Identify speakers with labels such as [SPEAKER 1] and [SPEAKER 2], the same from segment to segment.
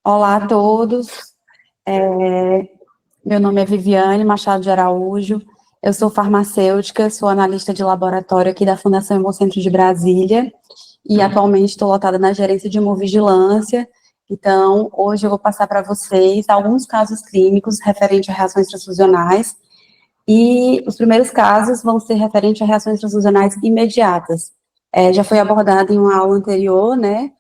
[SPEAKER 1] Olá a todos. Meu nome é Viviane Machado de Araújo. Eu sou farmacêutica, sou analista de laboratório aqui da Fundação Hemocentro de Brasília e atualmente estou lotada na gerência de hemovigilância. Então, hoje eu vou passar para vocês alguns casos clínicos referentes a reações transfusionais e os primeiros casos vão ser referentes a reações transfusionais imediatas. Já foi abordado em uma aula anterior, né?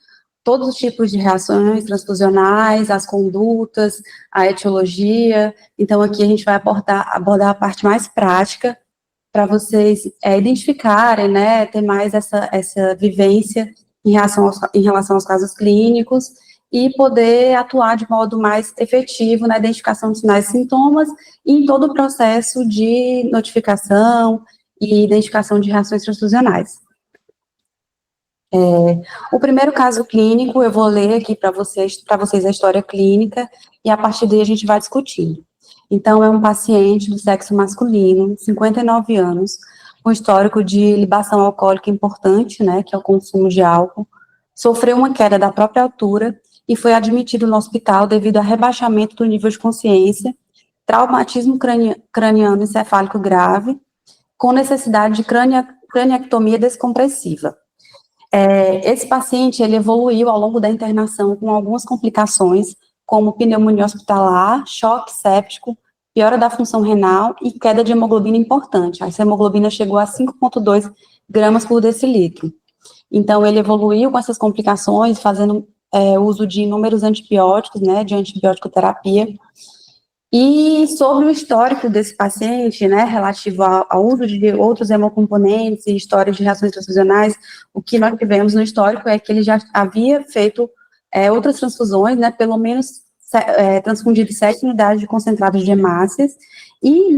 [SPEAKER 1] Todos os tipos de reações transfusionais, as condutas, a etiologia. Então, aqui a gente vai abordar a parte mais prática para vocês identificarem, né, ter mais essa vivência em relação aos casos clínicos e poder atuar de modo mais efetivo na identificação de sinais e sintomas e em todo o processo de notificação e identificação de reações transfusionais. O primeiro caso clínico, eu vou ler aqui para vocês a história clínica, e a partir daí a gente vai discutindo. Então, é um paciente do sexo masculino, 59 anos, com histórico de libação alcoólica importante, né, que é o consumo de álcool, sofreu uma queda da própria altura e foi admitido no hospital devido a rebaixamento do nível de consciência, traumatismo craniano encefálico grave, com necessidade de craniectomia descompressiva. Esse paciente, ele evoluiu ao longo da internação com algumas complicações, como pneumonia hospitalar, choque séptico, piora da função renal e queda de hemoglobina importante. Essa hemoglobina chegou a 5,2 gramas por decilitro. Então, ele evoluiu com essas complicações, fazendo uso de inúmeros antibióticos, né, de antibiótico terapia. E sobre o histórico desse paciente, né, relativo ao uso de outros hemocomponentes e história de reações transfusionais, o que nós tivemos no histórico é que ele já havia feito outras transfusões, né, pelo menos transfundido 7 unidades de concentrado de hemácias, e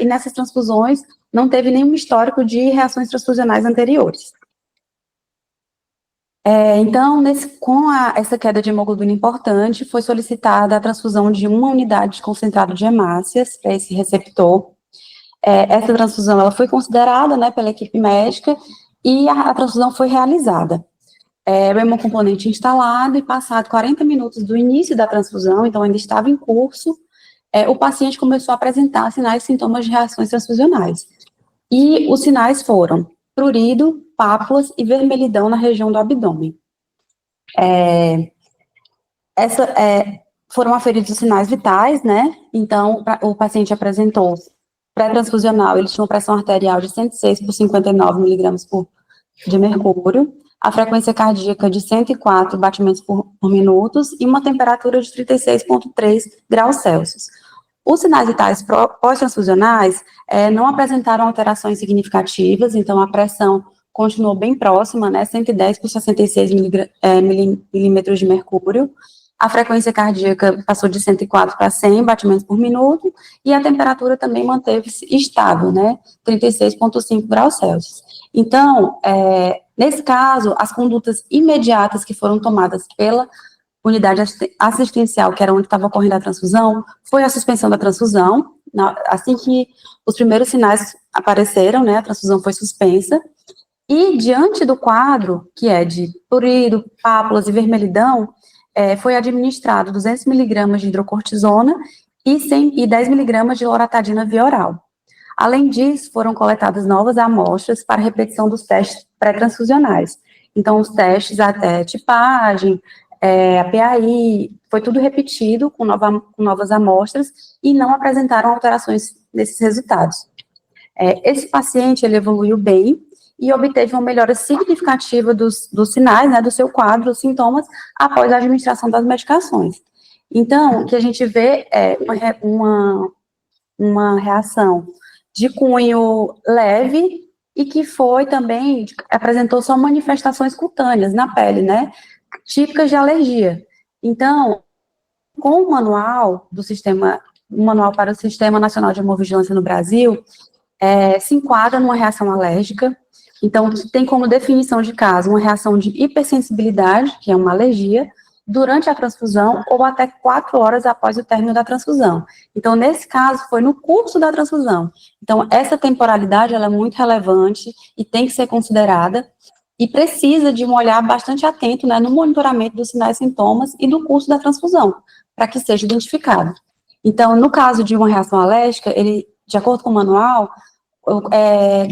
[SPEAKER 1] nessas transfusões não teve nenhum histórico de reações transfusionais anteriores. Então, com essa queda de hemoglobina importante, foi solicitada a transfusão de 1 unidade de concentrado de hemácias para esse receptor. Essa transfusão ela foi considerada, né, pela equipe médica e a transfusão foi realizada. O hemocomponente instalado e passado 40 minutos do início da transfusão, então ainda estava em curso, o paciente começou a apresentar sinais e sintomas de reações transfusionais. E os sinais foram prurido, pápulas e vermelhidão na região do abdômen. Foram aferidos os sinais vitais, né? Então, o paciente apresentou pré-transfusional, ele tinha uma pressão arterial de 106 por 59 miligramas de mercúrio, a frequência cardíaca de 104 batimentos por minutos e uma temperatura de 36,3 graus Celsius. Os sinais vitais pós-transfusionais não apresentaram alterações significativas, então a pressão continuou bem próxima, né, 110 por 66 milímetros de mercúrio, a frequência cardíaca passou de 104 para 100 batimentos por minuto, e a temperatura também manteve-se estável, né, 36,5 graus Celsius. Então, nesse caso, as condutas imediatas que foram tomadas pela unidade assistencial, que era onde estava ocorrendo a transfusão, foi a suspensão da transfusão. Assim que os primeiros sinais apareceram, né, a transfusão foi suspensa, e diante do quadro, que é de prurido, pápulas e vermelhidão, foi administrado 200 miligramas de hidrocortisona e 10 miligramas de loratadina via oral. Além disso, foram coletadas novas amostras para repetição dos testes pré-transfusionais. Então, os testes até tipagem, a PAI, foi tudo repetido com novas amostras e não apresentaram alterações nesses resultados. Esse paciente, ele evoluiu bem e obteve uma melhora significativa dos sinais, né, do seu quadro, dos sintomas, após a administração das medicações. Então, o que a gente vê é uma reação de cunho leve e que apresentou só manifestações cutâneas na pele, né, típicas de alergia. Então, com o manual para o Sistema Nacional de Hemovigilância no Brasil, se enquadra numa reação alérgica. Então, tem como definição de caso uma reação de hipersensibilidade, que é uma alergia, durante a transfusão ou até 4 horas após o término da transfusão. Então, nesse caso, foi no curso da transfusão. Então, essa temporalidade, ela é muito relevante e tem que ser considerada. e precisa de um olhar bastante atento, né, no monitoramento dos sinais e sintomas e do curso da transfusão, para que seja identificado. Então, no caso de uma reação alérgica, ele, de acordo com o manual,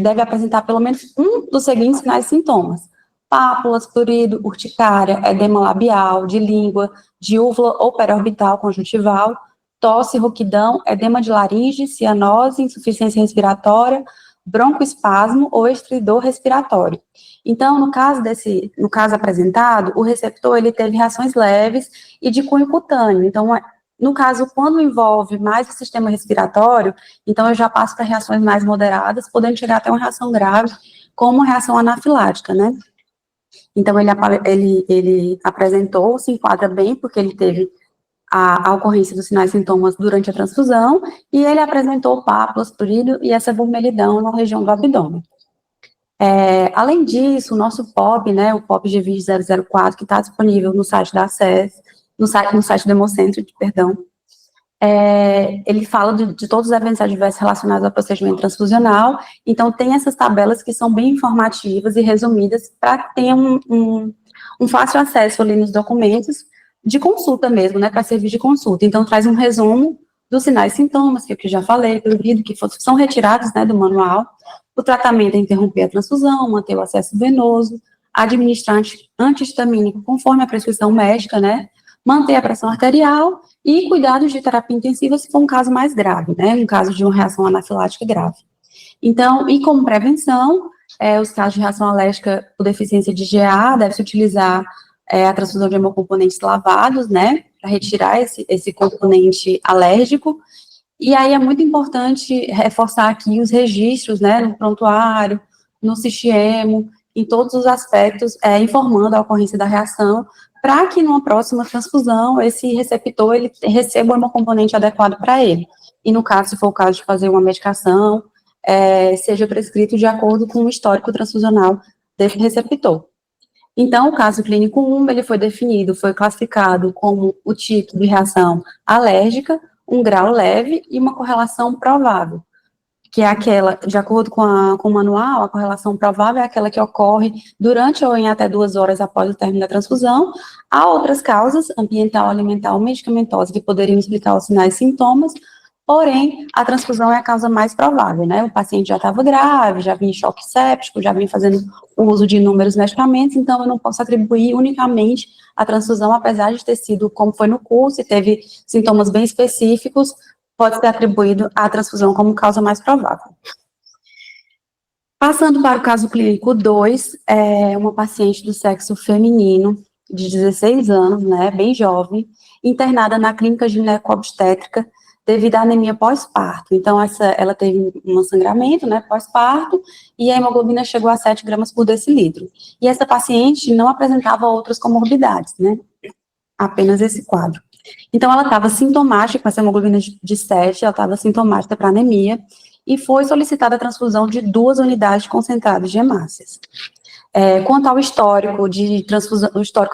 [SPEAKER 1] deve apresentar pelo menos um dos seguintes sinais e sintomas: pápulas, prurido, urticária, edema labial, de língua, de úvula ou periorbital conjuntival, tosse, rouquidão, edema de laringe, cianose, insuficiência respiratória, broncoespasmo ou estridor respiratório. Então, no caso apresentado, o receptor ele teve reações leves e de cunho cutâneo. Então, no caso, quando envolve mais o sistema respiratório, então eu já passo para reações mais moderadas, podendo chegar até uma reação grave, como uma reação anafilática, né? Então, ele apresentou, se enquadra bem, porque ele teve a ocorrência dos sinais e sintomas durante a transfusão, e ele apresentou pápulas, prurido e essa vermelhidão na região do abdômen. Além disso, o nosso POP, né, o POP GVIS 004, que está disponível no site da ACES, no site do Hemocentro, perdão, ele fala de todos os eventos adversos relacionados ao procedimento transfusional, então tem essas tabelas que são bem informativas e resumidas para ter um fácil acesso ali nos documentos de consulta mesmo, né, para servir de consulta. Então traz um resumo dos sinais e sintomas, que eu já falei, que são retirados, né, do manual. O tratamento é interromper a transfusão, manter o acesso venoso, administrar antihistamínico conforme a prescrição médica, né, manter a pressão arterial e cuidados de terapia intensiva se for um caso mais grave, né, um caso de uma reação anafilática grave. Então, e como prevenção, os casos de reação alérgica por deficiência de GA, deve-se utilizar a transfusão de hemocomponentes lavados, né, para retirar esse componente alérgico. E aí é muito importante reforçar aqui os registros, né, no prontuário, no Sistiemo, em todos os aspectos, informando a ocorrência da reação, para que numa próxima transfusão, esse receptor, ele receba um hemocomponente adequado para ele. E no caso, se for o caso de fazer uma medicação, seja prescrito de acordo com o histórico transfusional desse receptor. Então, o caso clínico 1, ele foi classificado como o tipo de reação alérgica, um grau leve e uma correlação provável, que é aquela, de acordo com o manual, a correlação provável é aquela que ocorre durante ou em até 2 horas após o término da transfusão. Há outras causas, ambiental, alimentar ou medicamentosa, que poderiam explicar os sinais e sintomas, porém, a transfusão é a causa mais provável, né? O paciente já estava grave, já vinha em choque séptico, já vinha fazendo o uso de inúmeros medicamentos, então eu não posso atribuir unicamente a transfusão, apesar de ter sido como foi no curso e teve sintomas bem específicos, pode ser atribuído à transfusão como causa mais provável. Passando para o caso clínico 2, uma paciente do sexo feminino, de 16 anos, né, bem jovem, internada na clínica gineco-obstétrica devido à anemia pós-parto. Então, ela teve um sangramento, né, pós-parto, e a hemoglobina chegou a 7 gramas por decilitro. E essa paciente não apresentava outras comorbidades, né, apenas esse quadro. Então, ela estava sintomática, com essa hemoglobina de 7, ela estava sintomática para anemia, e foi solicitada a transfusão de 2 unidades concentradas de hemácias. Quanto ao histórico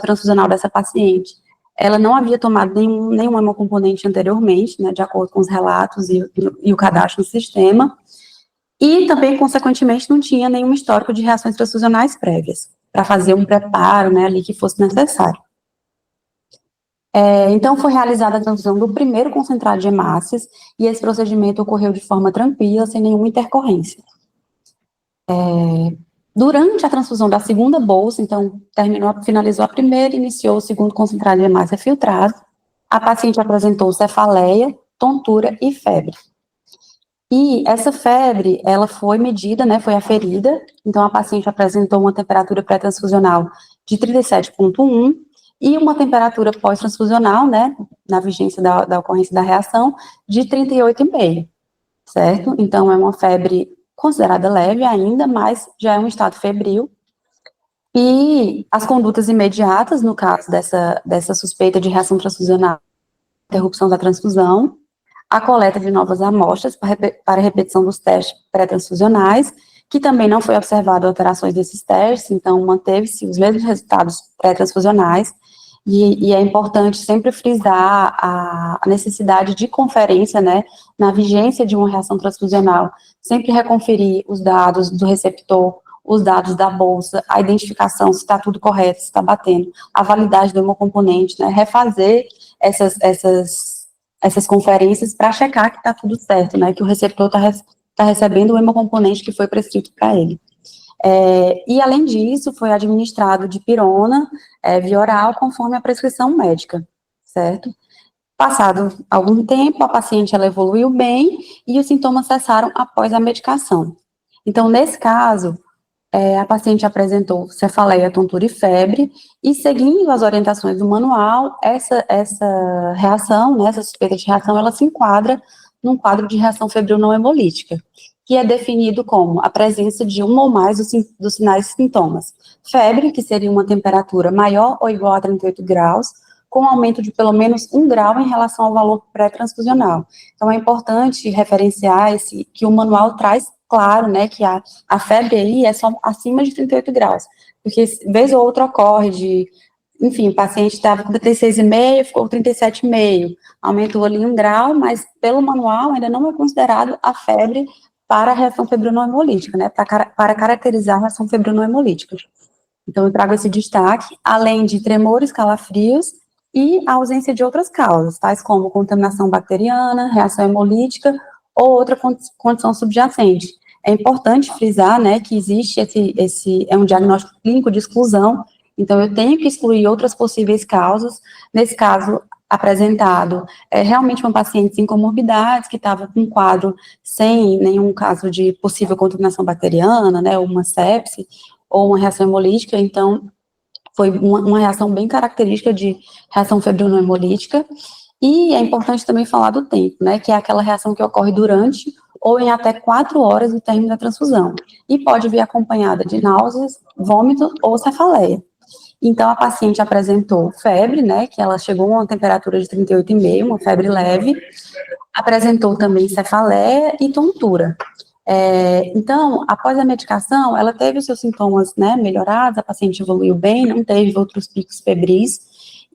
[SPEAKER 1] transfusional dessa paciente, ela não havia tomado nenhum hemocomponente anteriormente, né, de acordo com os relatos e o cadastro no sistema, e também, consequentemente, não tinha nenhum histórico de reações transfusionais prévias, para fazer um preparo, né, ali que fosse necessário. Então, foi realizada a transfusão do primeiro concentrado de hemácias, e esse procedimento ocorreu de forma tranquila, sem nenhuma intercorrência. Durante a transfusão da segunda bolsa, então, finalizou a primeira, iniciou o segundo concentrado de hemácia filtrado, a paciente apresentou cefaleia, tontura e febre. E essa febre, ela foi medida, né, foi aferida, então a paciente apresentou uma temperatura pré-transfusional de 37,1, e uma temperatura pós-transfusional, né, na vigência da ocorrência da reação, de 38,5, certo? Então, é uma febre considerada leve ainda, mas já é um estado febril. E as condutas imediatas, no caso dessa suspeita de reação transfusional, interrupção da transfusão, a coleta de novas amostras para repetição dos testes pré-transfusionais, que também não foi observado alterações desses testes, então manteve-se os mesmos resultados pré-transfusionais, e é importante sempre frisar a necessidade de conferência, né, na vigência de uma reação transfusional, sempre reconferir os dados do receptor os dados da bolsa, a identificação, se está tudo correto, se está batendo, a validade do hemocomponente, né, refazer essas conferências para checar que está tudo certo, né, que o receptor está recebendo o hemocomponente que foi prescrito para ele. E, além disso, foi administrado dipirona via oral, conforme a prescrição médica, certo? Passado algum tempo, a paciente ela evoluiu bem e os sintomas cessaram após a medicação. Então, nesse caso, a paciente apresentou cefaleia, tontura e febre, e seguindo as orientações do manual, essa reação, né, essa suspeita de reação, ela se enquadra num quadro de reação febril não hemolítica, que é definido como a presença de um ou mais dos sinais e sintomas. Febre, que seria uma temperatura maior ou igual a 38 graus, com aumento de pelo menos 1 grau em relação ao valor pré-transfusional. Então, é importante referenciar que o manual traz claro, né, que a febre aí é só acima de 38 graus, porque vez ou outra ocorre enfim, o paciente estava com 36,5, ficou com 37,5, aumentou ali 1 grau, mas pelo manual ainda não é considerado a febre para a reação febril não hemolítica, né, para caracterizar a reação febril não hemolítica. Então, eu trago esse destaque, além de tremores, calafrios e a ausência de outras causas, tais como contaminação bacteriana, reação hemolítica ou outra condição subjacente. É importante frisar, né, que existe é um diagnóstico clínico de exclusão, então eu tenho que excluir outras possíveis causas. Nesse caso apresentado, é realmente uma paciente sem comorbidades, que estava com um quadro sem nenhum caso de possível contaminação bacteriana, né, ou uma sepse, ou uma reação hemolítica, então foi uma reação bem característica de reação febril não hemolítica. E é importante também falar do tempo, né, que é aquela reação que ocorre durante ou em até 4 horas do término da transfusão, e pode vir acompanhada de náuseas, vômito ou cefaleia. Então, a paciente apresentou febre, né, que ela chegou a uma temperatura de 38,5, uma febre leve, apresentou também cefaleia e tontura. Então, após a medicação, ela teve os seus sintomas, né, melhorados, a paciente evoluiu bem, não teve outros picos febris,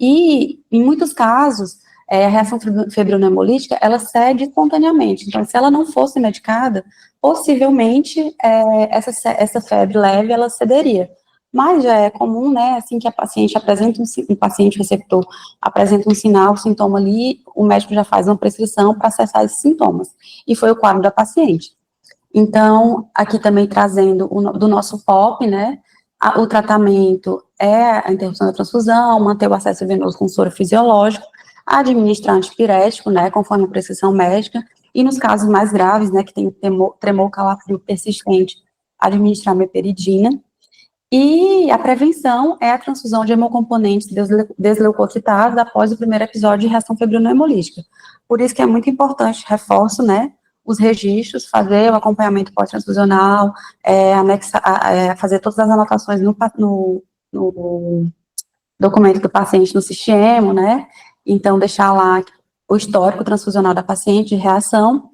[SPEAKER 1] e, em muitos casos, a reação febril não hemolítica, ela cede espontaneamente. Então, se ela não fosse medicada, possivelmente, essa febre leve, ela cederia. Mas já é comum, né, assim que a paciente apresenta um paciente receptor apresenta um sinal, um sintoma ali, o médico já faz uma prescrição para cessar esses sintomas. E foi o quadro da paciente. Então, aqui também trazendo do nosso POP, né, o tratamento é a interrupção da transfusão, manter o acesso venoso com soro fisiológico, administrar antipirético, né, conforme a prescrição médica, e nos casos mais graves, né, que tem tremor calafrio persistente, administrar meperidina. E a prevenção é a transfusão de hemocomponentes desleucocitados após o primeiro episódio de reação febril não hemolítica. Por isso que é muito importante, reforço, né, os registros, fazer o acompanhamento pós-transfusional, fazer todas as anotações no documento do paciente no sistema, né, então deixar lá o histórico transfusional da paciente, de reação,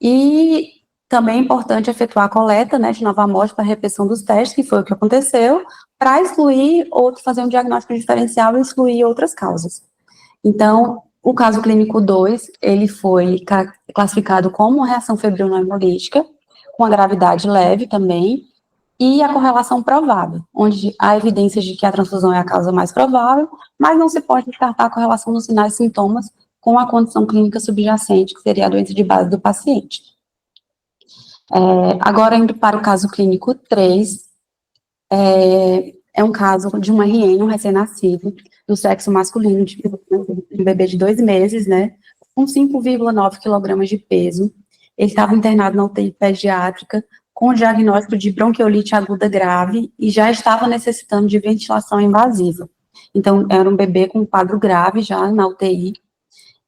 [SPEAKER 1] e também é importante efetuar a coleta, né, de nova amostra para repetição dos testes, que foi o que aconteceu, para excluir fazer um diagnóstico diferencial e excluir outras causas. Então, o caso clínico 2, ele foi classificado como uma reação febril não hemolítica, com a gravidade leve também, e a correlação provável, onde há evidências de que a transfusão é a causa mais provável, mas não se pode descartar a correlação dos sinais e sintomas com a condição clínica subjacente, que seria a doença de base do paciente. Agora, indo para o caso clínico 3, é um caso de um RN, um recém-nascido, do sexo masculino, de um bebê de 2 meses, né, com 5,9 kg de peso. Ele estava internado na UTI pediátrica, com o diagnóstico de bronquiolite aguda grave, e já estava necessitando de ventilação invasiva. Então, era um bebê com um quadro grave já na UTI,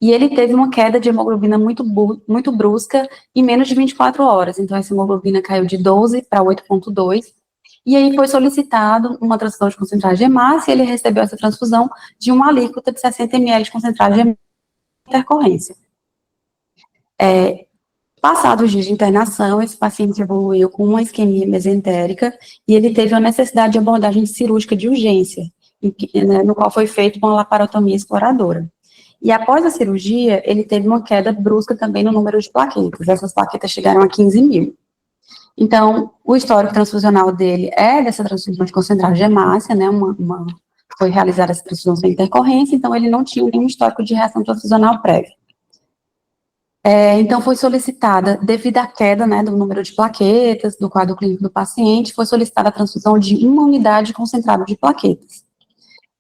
[SPEAKER 1] e ele teve uma queda de hemoglobina muito brusca em menos de 24 horas. Então, essa hemoglobina caiu de 12 para 8,2, e aí foi solicitado uma transfusão de concentrado de hemácia, e ele recebeu essa transfusão de uma alíquota de 60 ml de concentrado de hemácia intercorrência. Passados os dias de internação, esse paciente evoluiu com uma isquemia mesentérica, e ele teve a necessidade de abordagem cirúrgica de urgência, no qual foi feita uma laparotomia exploradora. E após a cirurgia, ele teve uma queda brusca também no número de plaquetas. Essas plaquetas chegaram a 15 mil. Então, o histórico transfusional dele é dessa transfusão de concentrado de hemácia, né, foi realizada essa transfusão sem intercorrência, então ele não tinha nenhum histórico de reação transfusional prévia. Então, foi solicitada, devido à queda, né, do número de plaquetas, do quadro clínico do paciente, foi solicitada a transfusão de uma unidade concentrada de plaquetas.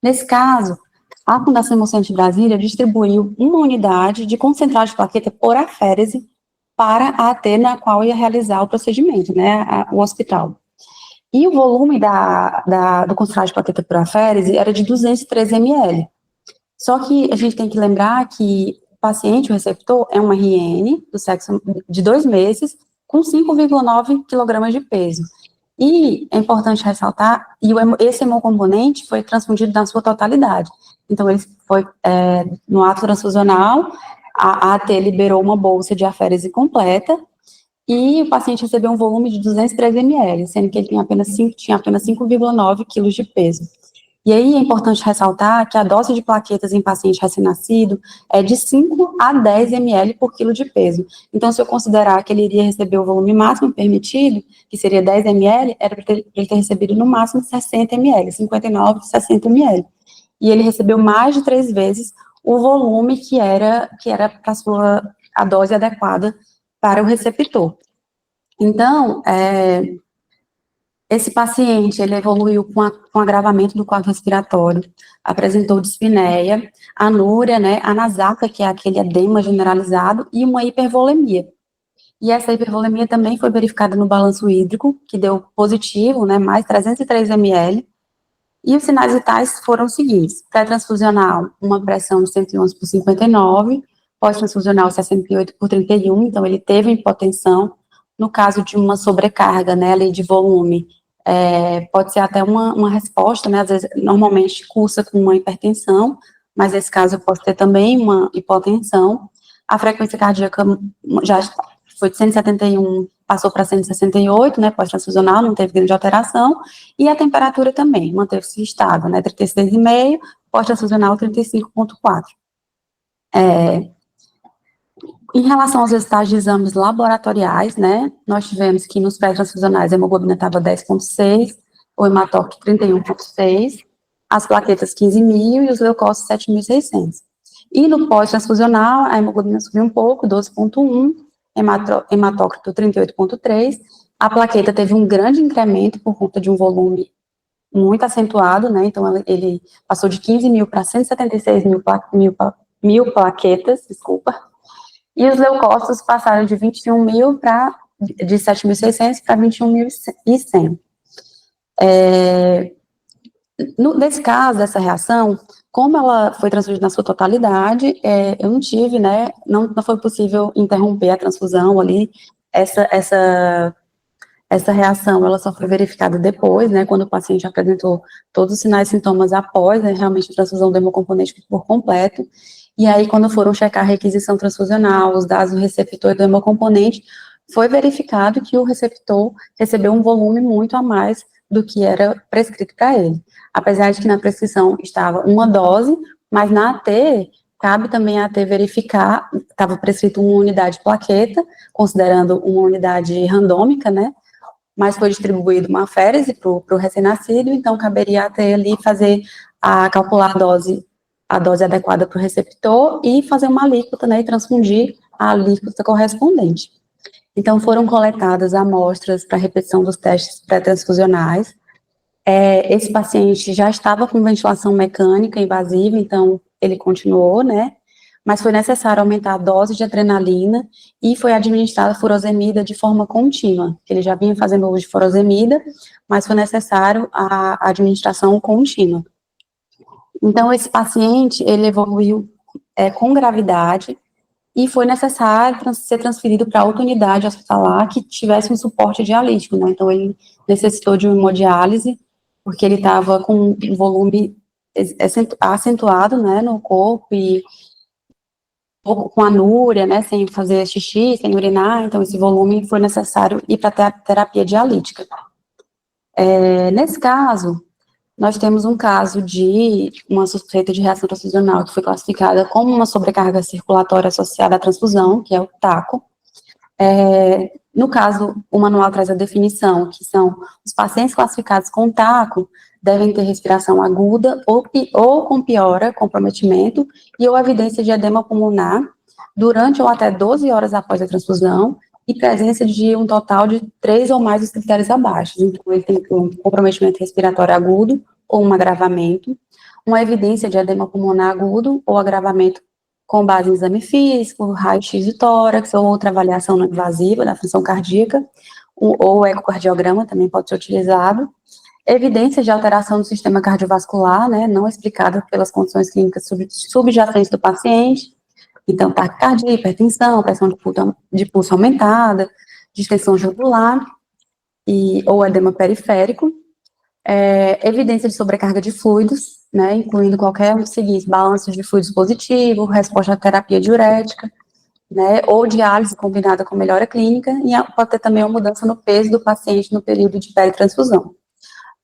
[SPEAKER 1] Nesse caso, a Fundação Hemocentro de Brasília distribuiu uma unidade de concentrado de plaqueta por aférese para a AT na qual ia realizar o procedimento, né, o hospital. E o volume do concentrado de plaqueta por aférese era de 213 ml. Só que a gente tem que lembrar que o paciente, o receptor, é uma RN do sexo de 2 meses, com 5,9 kg de peso. E é importante ressaltar, esse hemocomponente foi transfundido na sua totalidade. Então, ele foi, no ato transfusional, a AT liberou uma bolsa de aférese completa, e o paciente recebeu um volume de 213 ml, sendo que ele tinha apenas 5,9 kg de peso. E aí é importante ressaltar que a dose de plaquetas em paciente recém-nascido é de 5 a 10 ml por quilo de peso. Então, se eu considerar que ele iria receber o volume máximo permitido, que seria 10 ml, era para ele ter recebido no máximo 60 ml, 59, 60 ml. E ele recebeu mais de 3 vezes o volume que era para a dose adequada para o receptor. Então, esse paciente, ele evoluiu com agravamento do quadro respiratório, apresentou dispneia, anúria, né, anasaca, que é aquele edema generalizado, e uma hipervolemia. E essa hipervolemia também foi verificada no balanço hídrico, que deu positivo, né, mais 303 ml, e os sinais vitais foram os seguintes: pré-transfusional, uma pressão de 111 por 59, pós-transfusional 68 por 31, então ele teve hipotensão. No caso de uma sobrecarga, né, ali de volume, pode ser até uma resposta, né, às vezes, normalmente cursa com uma hipertensão, mas nesse caso eu posso ter também uma hipotensão. A frequência cardíaca já foi de 171, passou para 168, né, pós-transfusional, não teve grande alteração, e a temperatura também, manteve-se estável, né, 36,5, pós-transfusional 35,4. Em relação aos resultados de exames laboratoriais, né, nós tivemos que nos pré-transfusionais a hemoglobina estava 10,6, o hematócrito 31,6, as plaquetas 15.000 e os leucócitos 7.600. E no pós-transfusional, a hemoglobina subiu um pouco, 12,1, hematócrito 38,3, a plaqueta teve um grande incremento por conta de um volume muito acentuado, né, então ele passou de 15.000 para 176 mil plaquetas, desculpa, e os leucócitos passaram de 21.000 de 7.600 para 21.100. Nesse caso, dessa reação, como ela foi transfundida na sua totalidade, eu não tive, né, não foi possível interromper a transfusão ali. Essa reação, ela só foi verificada depois, né, quando o paciente apresentou todos os sinais e sintomas após, né, realmente a transfusão do hemocomponente por completo. E aí, quando foram checar a requisição transfusional, os dados do receptor e do hemocomponente, foi verificado que o receptor recebeu um volume muito a mais do que era prescrito para ele. Apesar de que na prescrição estava uma dose, mas na AT, cabe também a AT verificar, estava prescrito uma unidade plaqueta, considerando uma unidade randômica, né, mas foi distribuído uma aférese para o recém-nascido, então caberia a AT ali calcular a dose adequada para o receptor e fazer uma alíquota, né, e transfundir a alíquota correspondente. Então, foram coletadas amostras para repetição dos testes pré-transfusionais. Esse paciente já estava com ventilação mecânica invasiva, então ele continuou, né, mas foi necessário aumentar a dose de adrenalina e foi administrada furosemida de forma contínua, que ele já vinha fazendo uso de furosemida, mas foi necessário a administração contínua. Então, esse paciente, ele evoluiu com gravidade e foi necessário ser transferido para outra unidade hospitalar que tivesse um suporte dialítico, né? Então, ele necessitou de uma hemodiálise, porque ele estava com um volume acentuado, né, no corpo e com anúria, né, sem fazer xixi, sem urinar, então esse volume foi necessário ir para a terapia dialítica. Nesse caso, nós temos um caso de uma suspeita de reação transfusional que foi classificada como uma sobrecarga circulatória associada à transfusão, que é o TACO. No caso, o manual traz a definição, que são os pacientes classificados com TACO devem ter respiração aguda ou com piora, comprometimento, e ou evidência de edema pulmonar durante ou até 12 horas após a transfusão, e presença de um total de 3 ou mais dos critérios abaixo. Então, ele tem um comprometimento respiratório agudo ou um agravamento, uma evidência de edema pulmonar agudo ou agravamento com base em exame físico, raio-x de tórax ou outra avaliação não invasiva da função cardíaca, ou ecocardiograma também pode ser utilizado. Evidência de alteração do sistema cardiovascular, né, não explicada pelas condições clínicas subjacentes do paciente, então taquicardia, hipertensão, pressão de pulso aumentada, distensão jugular, ou edema periférico. Evidência de sobrecarga de fluidos, né, incluindo qualquer um dos seguintes: balanço de fluidos positivo, resposta à terapia diurética, né, ou diálise combinada com melhora clínica, e pode ter também uma mudança no peso do paciente no período de peritransfusão.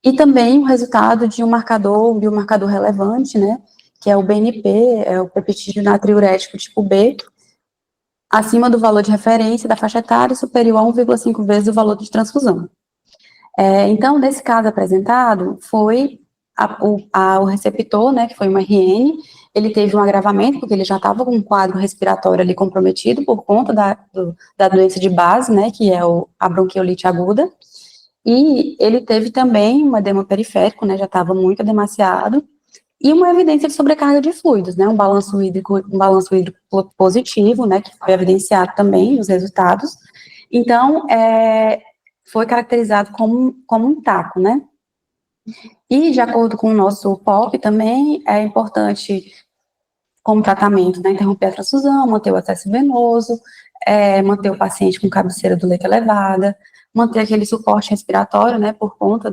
[SPEAKER 1] E também o resultado de um biomarcador relevante, né, que é o BNP, o peptídeo natriurético tipo B, acima do valor de referência da faixa etária, superior a 1,5 vezes o valor de transfusão. Então, nesse caso apresentado, foi o receptor, né, que foi uma RN, ele teve um agravamento, porque ele já estava com um quadro respiratório ali comprometido por conta da doença de base, né, que é a bronquiolite aguda, e ele teve também um edema periférico, né, já estava muito edemaciado, e uma evidência de sobrecarga de fluidos, né, um balanço hídrico positivo, né, que foi evidenciado também nos resultados. Então, foi caracterizado como um TACO, né. E, de acordo com o nosso POP, também é importante, como tratamento, né, interromper a transfusão, manter o acesso venoso, manter o paciente com cabeceira do leito elevada, manter aquele suporte respiratório, né, por conta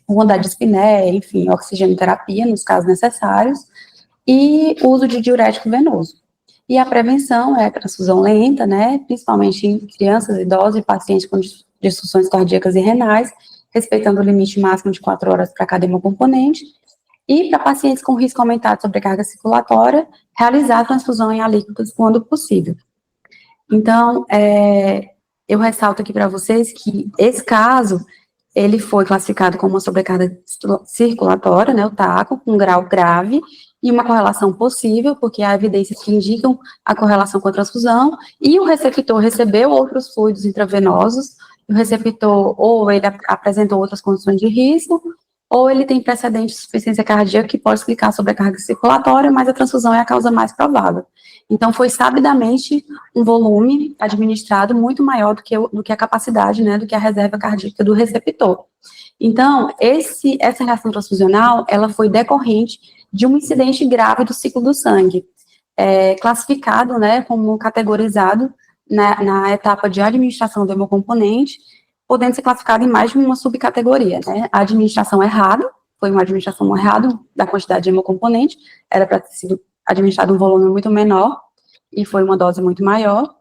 [SPEAKER 1] uma da dispneia, enfim, oxigenoterapia, nos casos necessários, e uso de diurético venoso. E a prevenção é a transfusão lenta, né, principalmente em crianças, idosos e pacientes com disfunções cardíacas e renais, respeitando o limite máximo de 4 horas para cada hemocomponente, e para pacientes com risco aumentado de sobrecarga circulatória, realizar a transfusão em alíquotas quando possível. Então, eu ressalto aqui para vocês que esse caso, ele foi classificado como uma sobrecarga circulatória, né, o TACO, com grau grave, e uma correlação possível, porque há evidências que indicam a correlação com a transfusão, e o receptor recebeu outros fluidos intravenosos, o receptor, ou ele apresentou outras condições de risco, ou ele tem precedente de insuficiência cardíaca que pode explicar a sobrecarga circulatória, mas a transfusão é a causa mais provável. Então, foi sabidamente um volume administrado muito maior do que a capacidade, né, do que a reserva cardíaca do receptor. Então, essa reação transfusional, ela foi decorrente de um incidente grave do ciclo do sangue, classificado, né, como categorizado na etapa de administração do hemocomponente, podendo ser classificado em mais de uma subcategoria, né, a administração errada, foi uma administração errada da quantidade de hemocomponente, era para ter sido administrado um volume muito menor, e foi uma dose muito maior,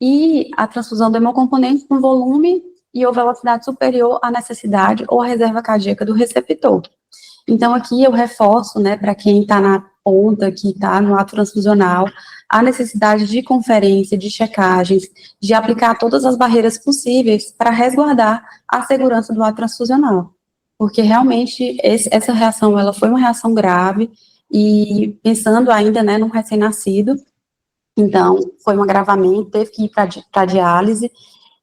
[SPEAKER 1] e a transfusão do hemocomponente com volume e ou velocidade superior à necessidade ou à reserva cardíaca do receptor. Então, aqui eu reforço, né, para quem está na ponta, que está no ato transfusional, a necessidade de conferência, de checagens, de aplicar todas as barreiras possíveis para resguardar a segurança do ato transfusional. Porque, realmente, essa reação, ela foi uma reação grave, e pensando ainda, né, num recém-nascido, então, foi um agravamento, teve que ir para diálise,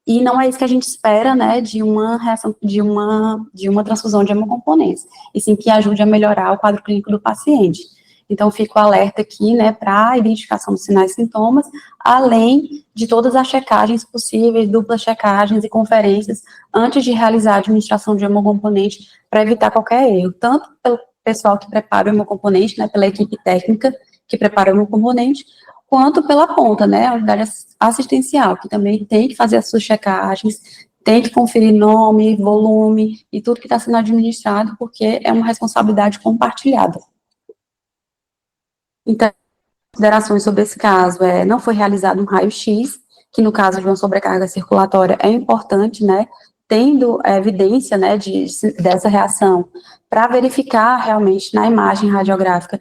[SPEAKER 1] e não é isso que a gente espera, né, de uma reação, de uma transfusão de hemocomponentes, e sim que ajude a melhorar o quadro clínico do paciente. Então, fico alerta aqui, né, para a identificação dos sinais e sintomas, além de todas as checagens possíveis, duplas checagens e conferências, antes de realizar a administração de hemocomponente, para evitar qualquer erro, tanto pelo pessoal que prepara o hemocomponente, né, pela equipe técnica que prepara o hemocomponente, quanto pela ponta, né, a unidade assistencial, que também tem que fazer as suas checagens, tem que conferir nome, volume e tudo que está sendo administrado, porque é uma responsabilidade compartilhada. Então, considerações sobre esse caso, não foi realizado um raio-x, que no caso de uma sobrecarga circulatória é importante, né, tendo evidência, né, dessa reação, para verificar realmente na imagem radiográfica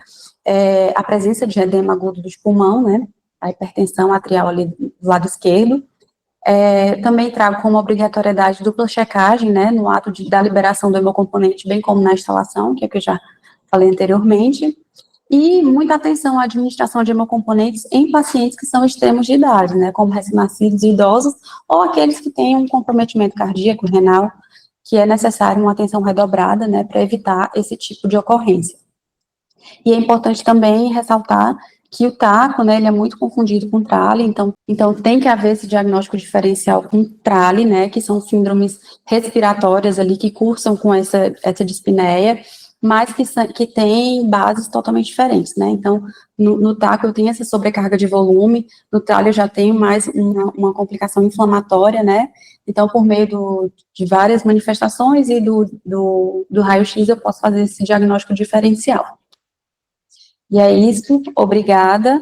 [SPEAKER 1] a presença de edema agudo do pulmão, né, a hipertensão atrial ali do lado esquerdo. Também trago como obrigatoriedade dupla checagem, né, no ato da liberação do hemocomponente, bem como na instalação, que é o que eu já falei anteriormente, e muita atenção à administração de hemocomponentes em pacientes que são extremos de idade, né, como recém-nascidos e idosos, ou aqueles que têm um comprometimento cardíaco, renal, que é necessário uma atenção redobrada, né, para evitar esse tipo de ocorrência. E é importante também ressaltar que o TACO, né, ele é muito confundido com TRALE, então tem que haver esse diagnóstico diferencial com TRALE, né, que são síndromes respiratórias ali que cursam com essa dispneia, mas que têm bases totalmente diferentes, né, então no TACO eu tenho essa sobrecarga de volume, no TRALE eu já tenho mais uma complicação inflamatória, né, então por meio de várias manifestações e do raio-x eu posso fazer esse diagnóstico diferencial. E é isso, obrigada.